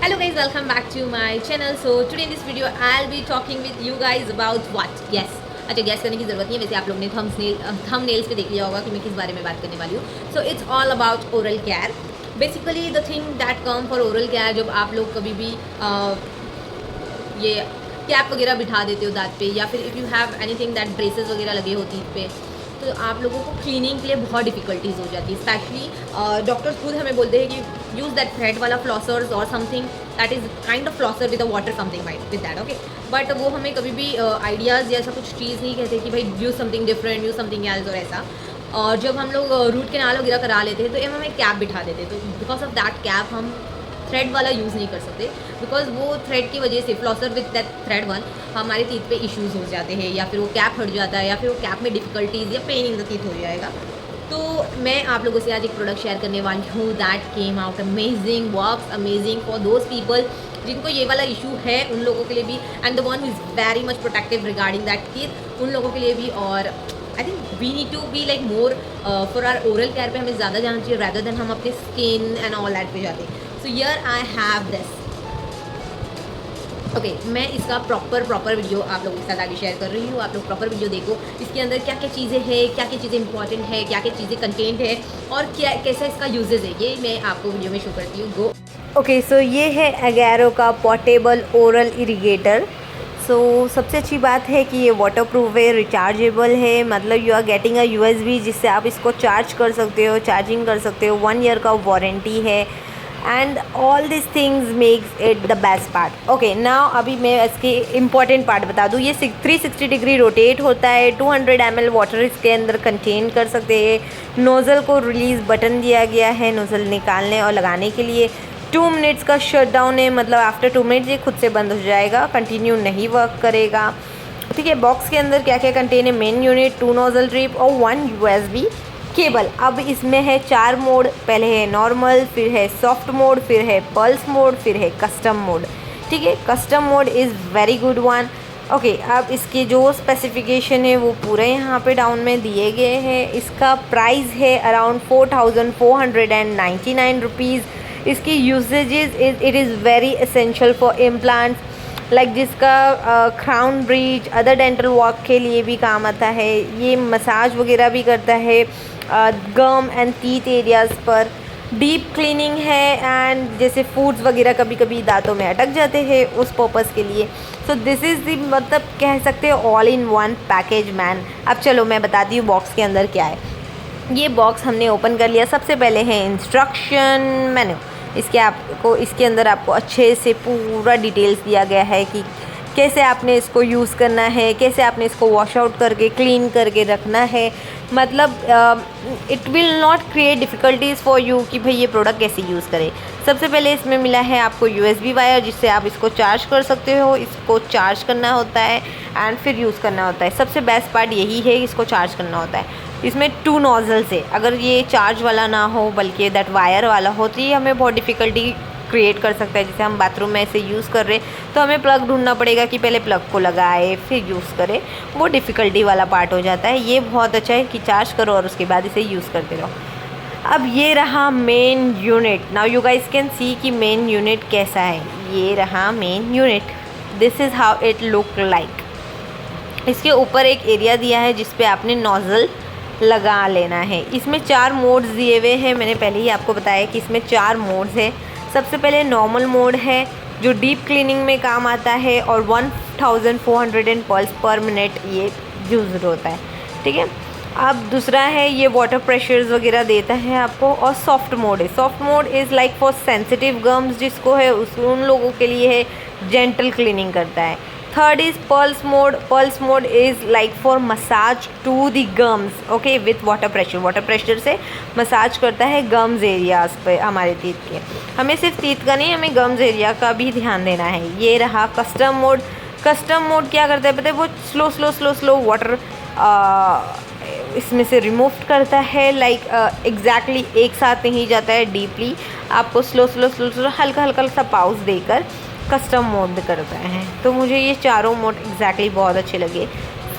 Hello guys, welcome back to my channel. So today in this video I'll be talking with you guys about what? Yes. अच्छा gas करने की ज़रूरत नहीं है, वैसे आप लोगों ने थंबनेल्स पे देख लिया होगा कि मैं किस बारे में बात करने वाली हूँ. So it's all about oral care. Basically the thing that come for oral care, जब आप लोग कभी भी ये कैप वगैरह बिठा देते हो दांत पे, या फिर if you have anything that braces वगैरह लगे हो टीथ पे, तो आप लोगों को क्लीनिंग के लिए बहुत डिफ़िकल्टीज हो जाती है. स्पेशली डॉक्टर्स खुद हमें बोलते हैं कि यूज़ दैट थ्रेड वाला फ्लॉसर्स और something that is kind of flosser with a water something might with that. Okay, but वो हमें कभी भी आइडियाज़ या ऐसा कुछ चीज़ नहीं कहते कि भाई use something different, use something else और ऐसा. और जब हम लोग रूट कैनाल वगैरह करा लेते हैं तो हमें कैप बिठा देते हैं. तो बिकॉज ऑफ दैट कैप हम थ्रेड वाला यूज़ नहीं कर सकते, बिकॉज वो थ्रेड की वजह से flosser with that thread one हमारे टीथ पे इश्यूज़ हो जाते हैं, या फिर वो कैप हट जाता है, या फिर वो कैप में डिफ़िकल्टीज़ या पेन इन द टीथ हो जाएगा. तो मैं आप लोगों से आज एक प्रोडक्ट शेयर करने वाली हूँ that came out amazing, works amazing for those people जिनको ये वाला इशू है, उन लोगों के लिए भी, and the one who is very much protective regarding that teeth, उन लोगों के लिए भी. और I think we need to be like more for our oral care पे हमें ज़्यादा जाना चाहिए रैदर देन हम अपने स्किन एंड ऑल दैट पे जाते हैं. So here I have this. Okay, मैं इसका प्रॉपर वीडियो आप लोगों के साथ आगे शेयर कर रही हूँ. आप लोग प्रॉपर वीडियो देखो, इसके अंदर क्या क्या चीज़ें हैं, क्या क्या चीज़ें इंपॉर्टेंट है, क्या क्या चीज़ें कंटेंट है और क्या कैसा इसका यूजेस है, ये मैं आपको वीडियो में शो करती हूँ. गो. ओके, सो ये है अगैरो का पोर्टेबल ओरल इरिगेटर. सो सबसे अच्छी बात है कि ये वाटरप्रूफ है, रिचार्जेबल है, मतलब you are getting a USB जिससे आप इसको चार्ज कर सकते हो, चार्जिंग कर सकते हो. 1 ईयर का वारंटी है and all this things makes it the best part. Okay, now अभी मैं इसके इम्पॉर्टेंट पार्ट बता दूँ. ये 360 डिग्री रोटेट होता है. 200 ml वाटर इसके अंदर कंटेन कर सकते हैं. नोज़ल को रिलीज़ बटन दिया गया है नोज़ल निकालने और लगाने के लिए. 2 मिनट्स का शट डाउन है, मतलब आफ्टर 2 मिनट्स ये खुद से बंद हो जाएगा, कंटिन्यू नहीं वर्क करेगा. ठीक है. बॉक्स के अंदर क्या क्या कंटेन है? मेन यूनिट, 2 नोज़ल ड्रिप और 1 यूएसबी केबल. अब इसमें है 4 मोड. पहले है नॉर्मल, फिर है सॉफ्ट मोड, फिर है पल्स मोड, फिर है कस्टम मोड. ठीक है. Custom mode is very good one. Okay, अब इसके जो स्पेसिफिकेशन है वो पूरे यहाँ पे डाउन में दिए गए हैं. इसका प्राइस है अराउंड 4499 रुपीज़. इसकी usages it is very essential for implants, like जिसका crown bridge, other dental work के लिए भी काम आता है. ये मसाज वगैरह भी करता है गम एंड टीथ एरियाज़ पर. डीप क्लीनिंग है, एंड जैसे फूड्स वगैरह कभी कभी दांतों में अटक जाते हैं, उस पर्पज़ के लिए. सो दिस इज़ दी, मतलब कह सकते हो all in one package man. अब चलो मैं बताती हूँ बॉक्स के अंदर क्या है. ये बॉक्स हमने ओपन कर लिया. सबसे पहले है इंस्ट्रक्शन मेन्यू. इसके अंदर आपको अच्छे से पूरा डिटेल्स दिया गया है कि कैसे आपने इसको यूज़ करना है, कैसे आपने इसको वॉश आउट करके क्लीन करके रखना है. मतलब it will not create difficulties for you कि भाई ये प्रोडक्ट कैसे यूज़ करें. सबसे पहले इसमें मिला है आपको यूएसबी वायर, जिससे आप इसको चार्ज कर सकते हो. इसको चार्ज करना होता है एंड फिर यूज़ करना होता है. सबसे बेस्ट पार्ट यही है, इसको चार्ज करना होता है. इसमें 2 नोज़ल्स है. अगर ये चार्ज वाला ना हो बल्कि दैट वायर वाला हो तो ये हमें बहुत डिफ़िकल्टी क्रिएट कर सकता है. जैसे हम बाथरूम में ऐसे यूज़ कर रहे तो हमें प्लग ढूंढना पड़ेगा कि पहले प्लग को लगाए फिर यूज़ करें. वो डिफ़िकल्टी वाला पार्ट हो जाता है. ये बहुत अच्छा है कि चार्ज करो और उसके बाद इसे यूज़ करते रहो. अब ये रहा main unit. Now you guys can see कि मेन यूनिट कैसा है. ये रहा main unit. This is how it look like. इसके ऊपर एक एरिया दिया है जिस पे आपने नोज़ल लगा लेना है. इसमें 4 मोड्स दिए हुए हैं. मैंने पहले ही आपको बताया कि इसमें 4 मोड्स है. सबसे पहले नॉर्मल मोड है जो डीप क्लीनिंग में काम आता है और 1400 पल्स पर मिनट ये यूज़ होता है. ठीक है. अब दूसरा है ये वाटर प्रेशर्स वगैरह देता है आपको. और सॉफ्ट मोड है. Soft mode is like for sensitive gums जिसको है उन लोगों के लिए है, जेंटल क्लीनिंग करता है. Third is pulse mode. Pulse mode is like for massage to the gums. Okay, with water pressure. Water pressure से मसाज करता है गम्स एरियाज़ पे हमारे टीथ के. हमें सिर्फ टीथ का नहीं, हमें गम्स एरिया का भी ध्यान देना है. ये रहा कस्टम मोड. कस्टम मोड क्या करता है पता है? वो स्लो वाटर इसमें से रिमूव करता है. लाइक एग्जैक्टली एक साथ नहीं जाता है डीपली. आपको स्लो हल्का सा पाउज देकर कस्टम मोड करता है. तो मुझे ये चारों मोड एग्जैक्टली बहुत अच्छे लगे.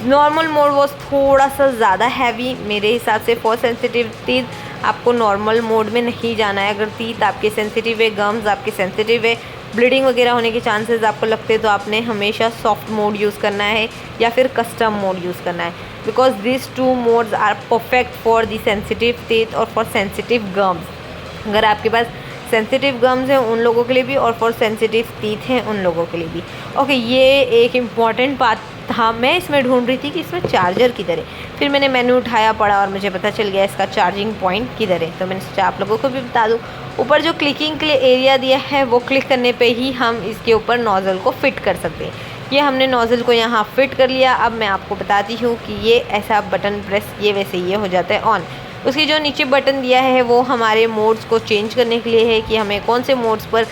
नॉर्मल मोड वॉज थोड़ा सा ज़्यादा हैवी मेरे हिसाब से फॉर सेंसिटिव टीथ. आपको नॉर्मल मोड में नहीं जाना है। अगर टीथ आपके सेंसिटिव है, गम्स आपके सेंसिटिव है, ब्लीडिंग वगैरह होने के चांसेस आपको लगते हैं, तो आपने हमेशा सॉफ्ट मोड यूज़ करना है या फिर कस्टम मोड यूज़ करना है, because this 2 modes are perfect for the sensitive teeth और फॉर सेंसिटिव गम्स। अगर आपके पास सेंसिटिव गम्स हैं उन लोगों के लिए भी और फॉर सेंसिटिव टीथ हैं उन लोगों के लिए भी। ओके, ये एक इम्पॉर्टेंट बात था। मैं इसमें ढूंढ रही थी कि इसमें चार्जर किधर है, फिर मैंने मेन्यू उठाया पड़ा और मुझे पता चल गया इसका चार्जिंग पॉइंट किधर है। तो मैंने सोचा आप लोगों को भी बता दूँ। ऊपर जो क्लिकिंग के लिए एरिया दिया है वो क्लिक करने पे ही हम इसके ऊपर नोज़ल को फिट कर सकते हैं। ये हमने नोज़ल को यहाँ फिट कर लिया। अब मैं आपको बताती हूँ कि ये ऐसा बटन प्रेस ये वैसे ये हो जाता है ऑन। उसकी जो नीचे बटन दिया है वो हमारे मोड्स को चेंज करने के लिए है कि हमें कौन से मोड्स पर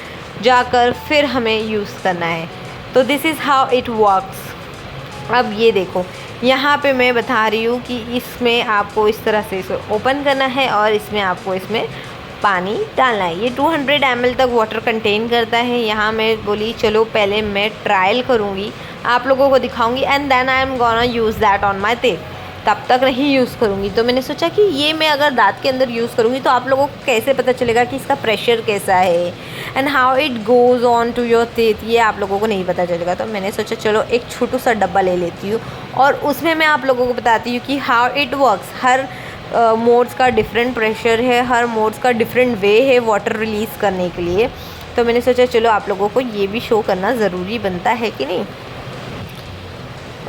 जाकर फिर हमें यूज़ करना है। तो this is how it works. अब ये देखो, यहाँ पे मैं बता रही हूँ कि इसमें आपको इस तरह से इसे ओपन करना है और इसमें आपको इसमें पानी डालना है। ये 200 ml तक वाटर कंटेन करता है। यहाँ मैं बोली चलो पहले मैं ट्रायल करूँगी, आप लोगों को दिखाऊँगी and then I am gonna use that on my teeth. तब तक नहीं यूज़ करूँगी। तो मैंने सोचा कि ये मैं अगर दांत के अंदर यूज़ करूँगी तो आप लोगों को कैसे पता चलेगा कि इसका प्रेशर कैसा है and how it goes on to your teeth, ये आप लोगों को नहीं पता चलेगा। तो मैंने सोचा चलो एक छोटू सा डब्बा ले लेती हूँ और उसमें मैं आप लोगों को बताती हूँ कि how it works. Her modes का डिफरेंट प्रेशर है, हर मोड्स का डिफरेंट वे है वाटर रिलीज़ करने के लिए। तो मैंने सोचा चलो आप लोगों को ये भी शो करना ज़रूरी बनता है कि नहीं।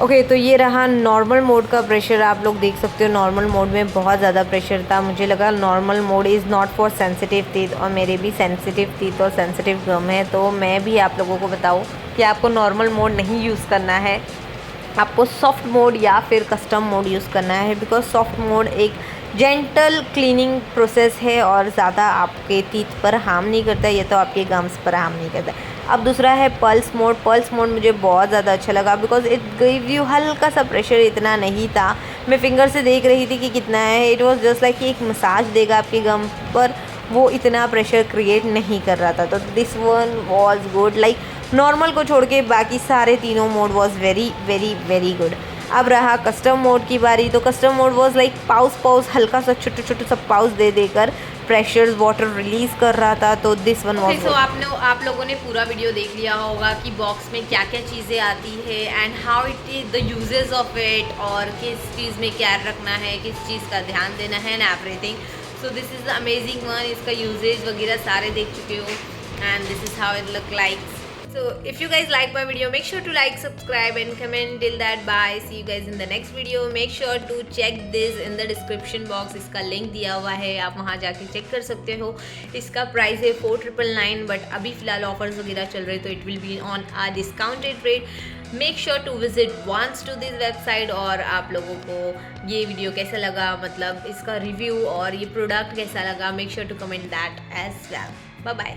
ओके, तो ये रहा नॉर्मल मोड का प्रेशर। आप लोग देख सकते हो नॉर्मल मोड में बहुत ज़्यादा प्रेशर था। मुझे लगा normal mode is not for sensitive teeth और मेरे भी सेंसिटिव टीथ और सेंसिटिव गम है। तो मैं भी आप लोगों को बताऊँ कि आपको नॉर्मल मोड नहीं यूज़ करना है, आपको सॉफ्ट मोड या फिर कस्टम मोड यूज़ करना है। बिकॉज सॉफ्ट मोड एक जेंटल क्लीनिंग प्रोसेस है और ज़्यादा आपके टीथ पर हार्म नहीं करता है, ये तो आपके गम्स पर हार्म नहीं करता है। अब दूसरा है पल्स मोड। पल्स मोड मुझे बहुत ज़्यादा अच्छा लगा बिकॉज इट गिव यू हल्का सा प्रेशर, इतना नहीं था। मैं फिंगर से देख रही थी कि कितना है। इट वाज जस्ट लाइक कि एक मसाज देगा आपके गम पर, वो इतना प्रेशर क्रिएट नहीं कर रहा था। तो this one was good. Like normal को छोड़ के बाकी सारे तीनों mode was very very very good. अब रहा कस्टम मोड की बारी। तो कस्टम मोड वाज लाइक पाउस हल्का सा छोटू छोटू सा पाउस दे देकर प्रेशर वाटर रिलीज़ कर रहा था। तो दिस वन वाज। सो आप लोगों ने पूरा वीडियो देख लिया होगा कि बॉक्स में क्या क्या चीज़ें आती है and how it is the uses of it, और किस चीज़ में क्या रखना है, किस चीज़ का ध्यान देना है and everything. So this is the amazing one. इसका यूजेज वगैरह सारे देख चुके हो and this is how it look like. So if you guys like my video, make sure to like, subscribe and comment. Till that, bye. See you guys in the next video. Make sure to check this in the description box. इसका link दिया हुआ है, आप वहाँ जाके check कर सकते हो। इसका प्राइस है 4999, बट अभी फ़िलहाल ऑफर्स वगैरह चल रहे तो it will be on a discounted rate. Make sure to visit once to this website. और आप लोगों को ये वीडियो कैसा लगा, मतलब इसका रिव्यू और ये प्रोडक्ट कैसा लगा, make sure to comment that as well. Bye bye.